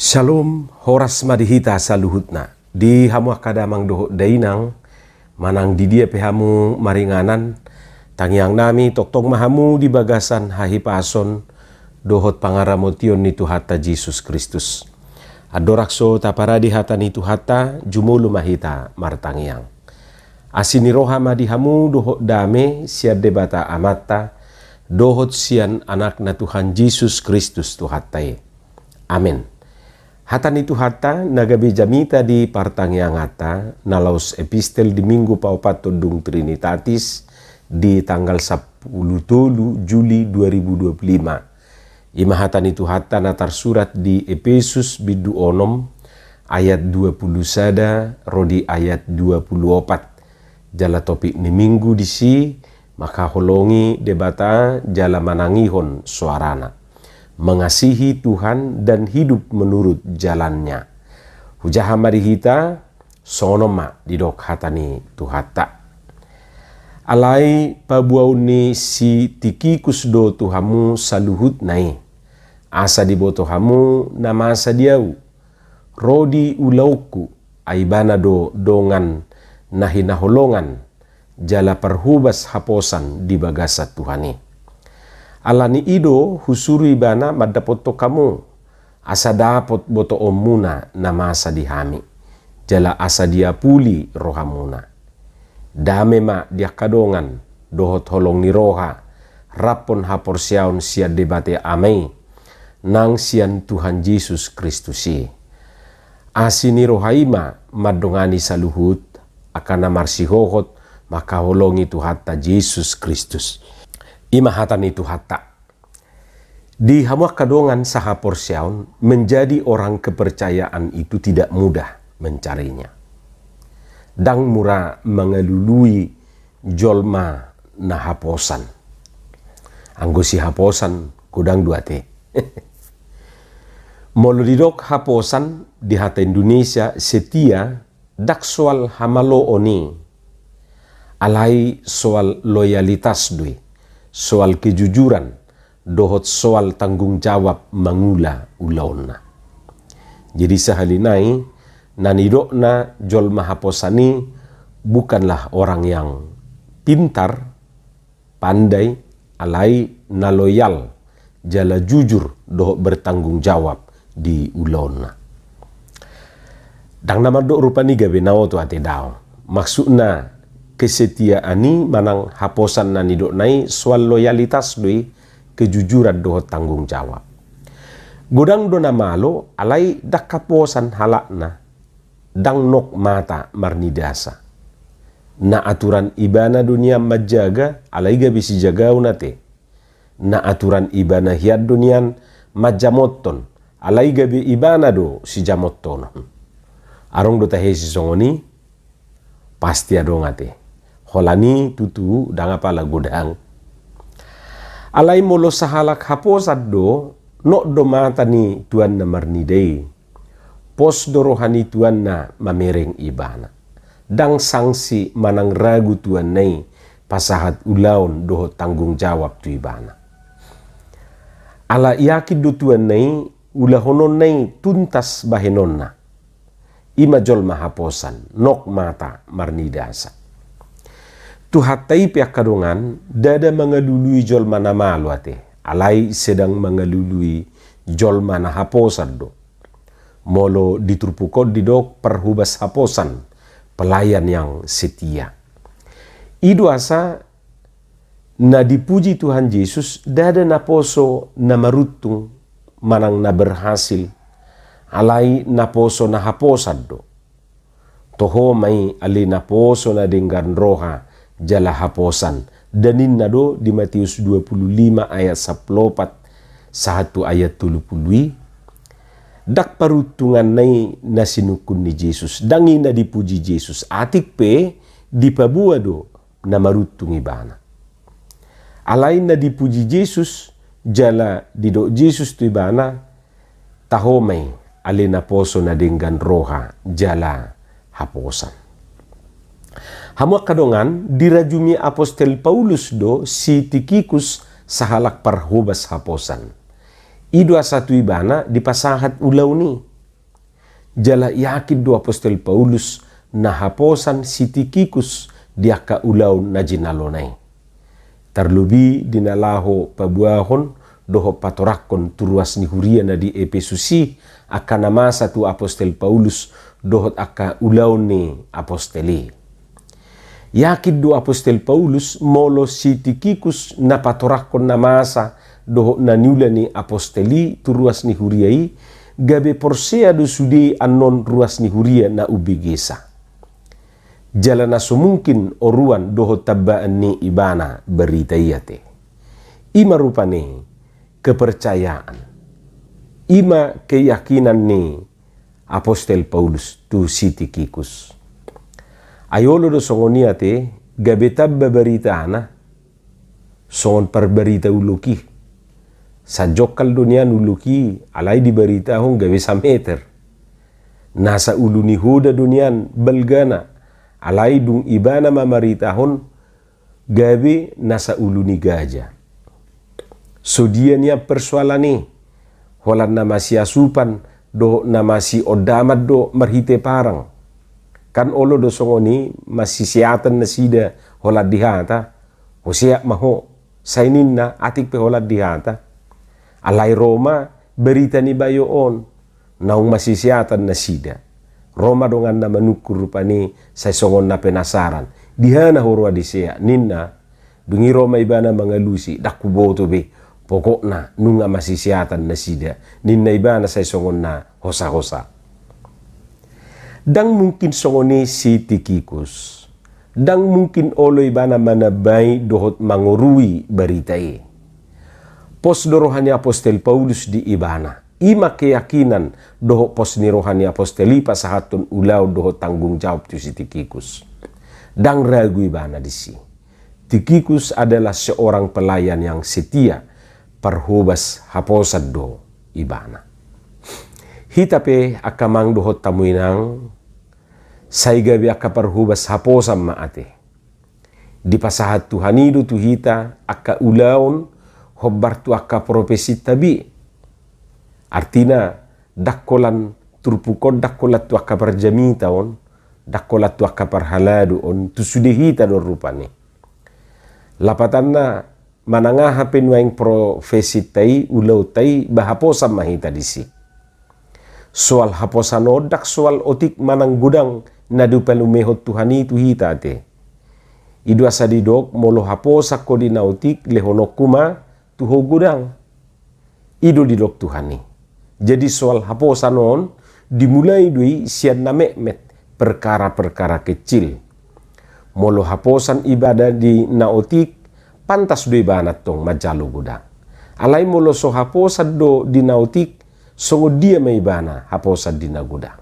Shalom, horas madihita saluhutna. Di hamu akadamang doho dainang, manang di dia pehamu maringanan, tangiang nami toktong mahamu di bagasan hahipason, dohot pangaramotion ni Tuhata Jesus Kristus. Adorakso taparadi hata ni Tuhata, jumulu mahita martangiang. Asini roha madihamu dohot dame, siad debata amata, dohot sian anak na Tuhan Jesus Kristus Tuhatai. Amin. Hata ni Tuhata nagabi jamita di partangiang hata nalaus epistel di minggu paupat todung Trinitatis di tanggal 10 Juli 2025. Ima hata ni Tuhata natar surat di Efesus bidu onom ayat 20 sada rodi ayat 24. Jala topik ni minggu di si maka holongi debata jala manangihon suarana. Mengasihi Tuhan dan hidup menurut jalannya. Hujaha marihita sonoma didok hatani Tuhata. Alai pabuauni si tikikus do Tuhamu saluhut nai. Asa diboto hamu nama asa diau. Rodi ulauku aibana do dongan nahinaholongan jala perhubas haposan di bagasat Tuhani. Alani ido husuri bana madapoto kamu asa dapot boto omuna nama asa dihami jala asa dia puli rohamuna dame ma dia kadongan dohot holong ni roha rapon haporsiaun sia debate amai nang sian Tuhan Yesus Kristusi asini rohaima madongani saluhut akana marsihohot maka holongi Tuhata Yesus Kristus. Ima hata ni Tuhata. Di hamuak kadongan saha porsiaun menjadi orang kepercayaan itu tidak mudah mencarinya. Dang mura mengelului jolma na haposan. Anggo si haposan kudang dua te. Molodidok haposan di hata Indonesia setia dak soal hamalo oni. Alai soal loyalitas dui. Soal kejujuran, dohot soal tanggung jawab mangula ulauna. Jadi sahalinai, nanidokna jol mahaposani bukanlah orang yang pintar, pandai, alai na loyal, jala jujur dohot bertanggung jawab di ulauna. Dang nama dok rupani gabe nao tu ate dao. Maksudna kesetiaan ni manang haposan na nidok nai soal loyalitas doi kejujuran dohot tanggung jawab. Godang do na malo alai dak kaposan halakna dang nok mata marnidasa. Na aturan ibana dunia majaga alai gabi si jagau nate. Na aturan ibana hiad dunian majamoton alai gabi ibana do si jamoton. Arong do tahe si songoni pasti adong ate. Holani tutu dangapala godang. Alai molo sahalak haposat do nok do mata ni tuan na marnidei. Pos do rohani tuan na mamereng ibana. Dang sangsi manang ragu tuan nai pasahat ulaun do tanggung jawab tu ibana. Ala yakin do tuan nai ulahonon nai tuntas bahenonna. Ima jol mahaposan nok mata marnidasa. Tuhatai pihak kadongan dada mengelului jol mana malu ate. Alai sedang mengelului jol mana haposan do. Molo diturpukot didok perhubas haposan. Pelayan yang setia. Idu asa na dipuji Tuhan Yesus dada na poso na marutung manang na berhasil. Alai na poso na haposan do. Toho mai ali na poso na denggan roha jala haposan. Danin nado di Matius 25 ayat 14 1 ayat 30. Dak parutungan nai nasinukun ni Jesus. Dangi na dipuji Jesus. Atik pe dipabua do na marutung ibana. Alain na dipuji Jesus jala didok Jesus tu ibana tahomay alina poso na denggan roha jala haposan. Hamuak kadongan dirajumi apostel Paulus do si Tikikus sahalak parhubas haposan. Idua satu ibana dipasahat ulau ni Jala yakin do apostol Paulus na haposan si Tikikus dia ka ulaw na jinalonay. Terlebih dinalaho pabuahon doho patorakon turuas ni huria na di Epesusi akan nama satu apostol Paulus dohot aka ulaw ni apostoli. Yakin do apostol Paulus molo si Tikikus na patorakon na masa doho na niula ni apostoli turuas ni huriai gabe porsea do sudi anon ruas ni huria na ubigesa. Jalana sumungkin oruan doho tabbaan ni ibana berita iyate. Ima rupane kepercayaan. Ima keyakinan ni apostol Paulus tu si Tikikus. Ayolo do songonia te gabe tabba berita ana songon perberita uluki. Sajokal dunia uluki alai di berita hong gabe sameter. Nasa uluni huda dunian belgana alai dung ibana mamaritahon gabe nasa uluni gajah. So dia niya persoalani holan na masiasupan do na masi odamat do marhite parang. Kan olo do songoni masisiatan na sida holat dihata. Hosea maho sainin na atik pe holat dihata. Alai Roma berita ni bayoon naung masisiatan na sida. Roma dongan na manukur rupani sa songon na penasaran. Dihana horwa disea ninna dungi Roma ibana mangalusi dakuboto be pokokna nunga masisiatan na sida ninna ibana sa songon na hosa-hosa. Dang mungkin songoni si Tikikus. Dang mungkin olo ibana manabay dohot mangurui baritai. Pos dorohani apostol Paulus di ibana. Ima keyakinan doho pos ni rohani apostoli pasahatun ulaw doho tanggung jawab tu si Tikikus. Dang ragu ibana disi. Tikikus adalah seorang pelayan yang setia perhubas haposad do ibana. Hitape akamang doho tamuinang saigabi akaparhubas haposam maate. Di pasahat Tuhanido tuhita aka ulaon hobbar tu aka profesi tabi. Artina dakkolan turpukod dakkolat tu aka parjamita on, dakkolat tu aka parhaladu on tu sudehita do rupane. Lapatanna manangah penwaing profesi tai ulau tai bahaposam mahita disi. Soal haposan odak soal otik manang gudang nadu pelumehot Tuhani tuhita te. Idu asadidok molo haposa kodi nautik lehonokuma tuho gudang. Idu didok Tuhani. Jadi soal haposan on dimulai dui sian na mekmet perkara-perkara kecil. Molo haposan ibadah di nautik pantas dui banat tong majalu gudang. Alai molo so haposan do di nautik songo dia may bana haposad di nagudang.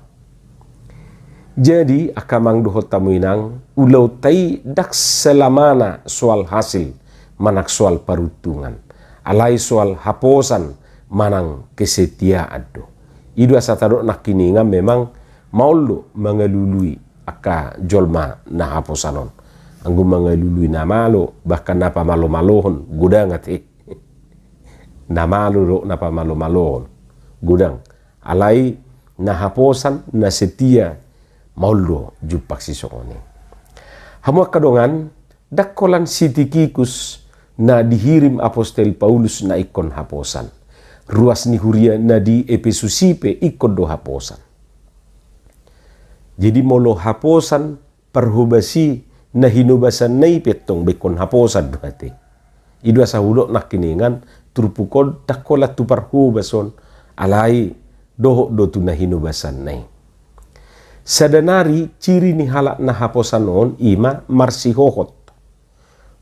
Jadi akamang duhot tamuinang ulaw tay dak selamana soal hasil manak soal parutungan. Alai soal haposan manang kesetiaan do. Idu asatado nakininga memang maulu mangalului aka jolma na haposanon. Anggu mangalului na malo bahkan napa malo-malohon gudang ati. Na malo do napa malo-malohon gudang. Alai na haposan na setia mauldo jupak si songone. Hamu kadongan dakkolan si Tikikus na dihirim apostol Paulus na ikon haposan. Ruas ni huria na di Epesusipe ikon do haposan. Jadi molo haposan perhubasi na hinubasan na ipetong bekon haposan berarti. Idu asa hulok nakiningan turpukod dakkolat tu perhubason alai doho do tu na hinubasan nai. Sadanari ciri ni halak na haposan on ima marsihohot.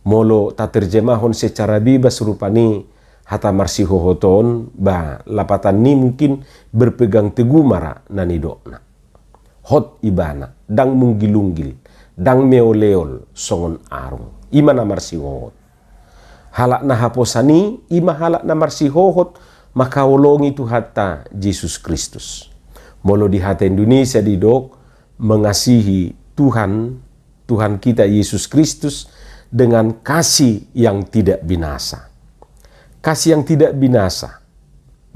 Molo taterjemahon secara bebas rupani hata marsihohoton ba lapatan ni mungkin berpegang teguh mara nanidokna. Hot ibana dang munggilunggil dang meoleol songon arung ima na marsihohot. Halak na haposani ima halak na marsihohot maka wolongi tu hatta Yesus Kristus. Molo di hata Indonesia didok mengasihi Tuhan kita Yesus Kristus dengan kasih yang tidak binasa. Kasih yang tidak binasa.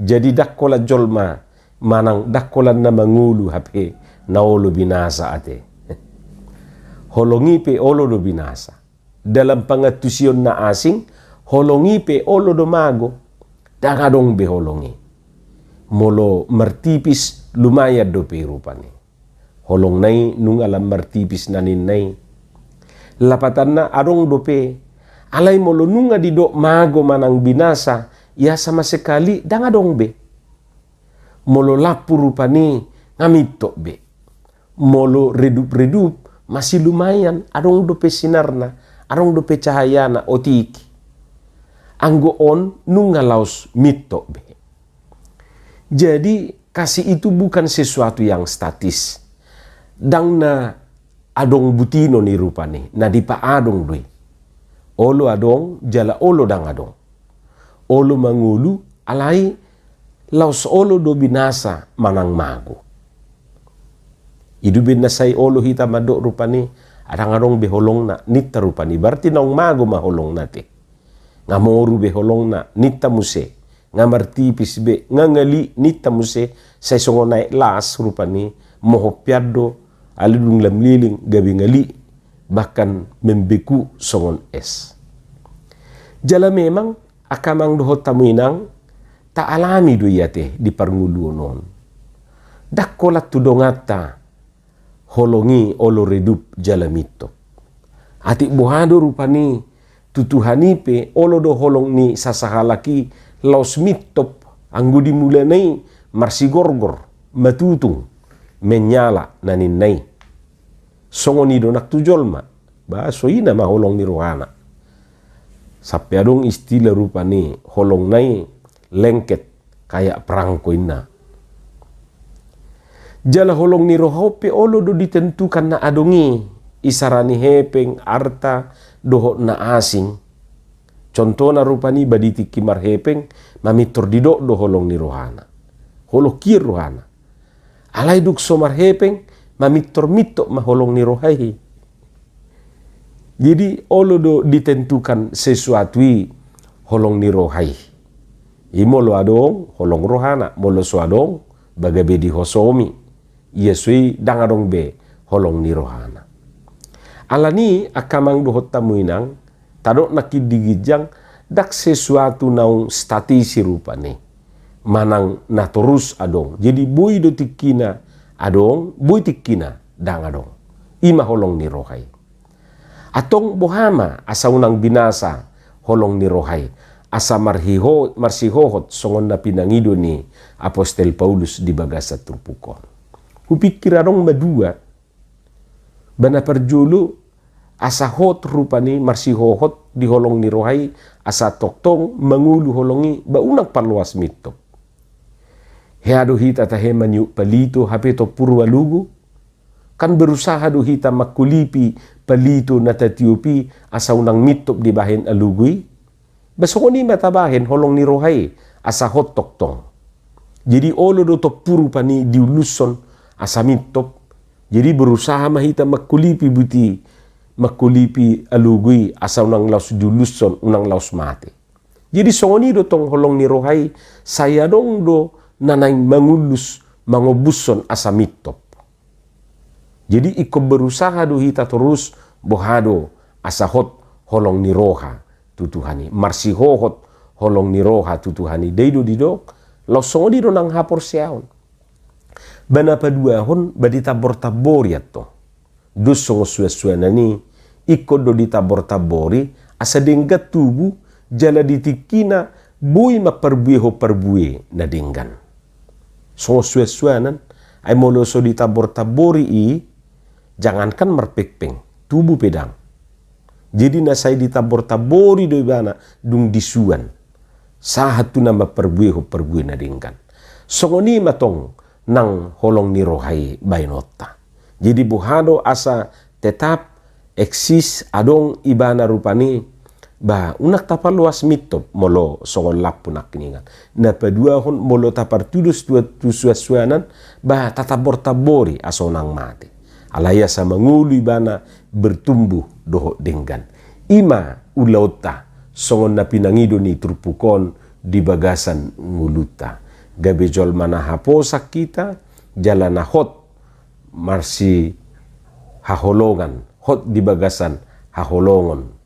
Jadi dakkola jolma manang dakolan na mangulu hape na olo binasa ate. Holongi pe olo do binasa. Dalam pangatusion na asing, holongi pe olo do mago, dangadong be holongi. Molo martipis lumayad do pe rupani. Holong nai nung alam martipis nanin nai. Lapatan na arong do pe, alay molo nunga di do mago manang binasa, ya sama sekali dangadong be. Molo lapu rupani ngamito be. Molo redup-redup masih lumayan arong do pe sinarna, arong do pe cahayana otiki. Anggo on nunga laos mito be. Jadi kasih itu bukan sesuatu yang statis. Dang na adong butino ni rupani, na di pa adong doi. Olo adong, jala olo dang adong. Olo mangulu, alai laos olo do binasa manang mago. Idubin na say olo hita madok rupani, adang adong beholong na nita rupani. Berarti naong mago maholong nati. Ngamoru beholong na nita muse. Nga martipis be, nga ngali nita muse, say songo naik las rupani, moho piado, aludung lamliling gabi ngali, bahkan membeku songon es. Jala memang akamang dohot tamuinang tak alami do yate di parngulu non. Dakkolat tudongata holongi olo redup jala mito. Atik bohado rupani tutuhani pe olo do holong ni sasahalaki laos mitop anggo dimulanai marsigorgor matutung menyala nanin nai. Songoni do nak tujol ma. Ba soina ma holong ni rohana. Sampai adong istilah rupani holong nai lengket kayak perangko ina. Jala holong ni rohope olo do ditentukan na adongi isarani hepeng arta doho na asing. Contoh na rupani baditi kimar hepeng mamitor didok do holong ni rohana. Holo kir rohana. Alai duk somar hepeng mamitor mitok maholong ni rohai. Jadi olo do ditentukan sesuatu holong ni rohai. Imolo adong holong rohana, molo so adong bagabe di hosomi. Yesui dangadong be holong ni rohana. Alani akamang dohot tamuinang tadok nakidigijang dak sesuatu naung statisi rupane. Manang na terus adong. Jadi bui do tikina adong, bui tikina dang adong. Ima holong ni rohai. Atong bohama asa unang binasa holong ni rohai. Asa marsihohot songon na pinangido ni Apostel Paulus di bagasa Trupukon. Kupikir adong madua. Bana perjulu asa hot rupani marsihohot di holong ni rohai. Asa toktong mangulu holongi baunang paluas mitop. Heado hita tahe manyuk palito hapeto purwalugu. Kan berusaha do hita makulipi palito na tatiopi asa unang mitop di bahin alugui. Basongoni matabahin holong ni rohai asa hot toktong. Jadi olo do to puru pani diuluson asa mitop. Jadi berusaha mahita makulipi buti makulipi alugui asa unang laus diuluson unang laus mati. Jadi songoni do tong holong ni rohai saya dong do nanay mangulus mangobuson asa mitop. Jadi iko berusaha do hita terus bohado asa hot holong ni roha tutuhani. Marsihohot holong ni roha tutuhani. Deido didok lausongo di nang hapor siaon. Bana paduahon badi tabor-tabori ato. Dus songo sua-suanani iko do ditabor-tabori asa denggat tubuh jala ditikina bui maperbueho perbue na denggan. Songo sua-suanan ay moloso ditabor-tabori jangankan merpekpeng tubuh pedang. Jadi nasai ditabor-tabori do bana dung disuan. Sahatu nama perbue na denggan. Songoni matong nang holong ni rohai bainota. Jadi buhado asa tetap eksis adong ibana rupani ba unak tapar luas mitop molo songon lapunak kiningan. Na padua hon molo tapar tudus tusuasuanan ba tatabor-tabori asonang mati. Alaya sa mangulu ibana bertumbuh doho denggan. Ima ulauta songon na pinangido ni Trupukon di bagasan nguluta. Gabejol mana haposak kita, jalan hot marsi haholongan, hot di bagasan haholongon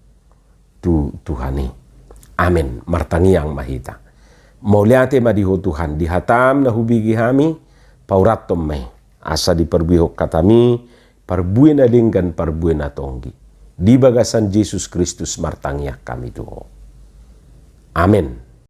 Tuhani. Amin. Martangiang mahita. Mauliate madiho Tuhan, dihatam na hubigi hami, pauratom may. Asa di perbihok katami, parbuin na dinggan parbuin na tonggi. Di bagasan Jesus Kristus martangiak kami tuho. Amin.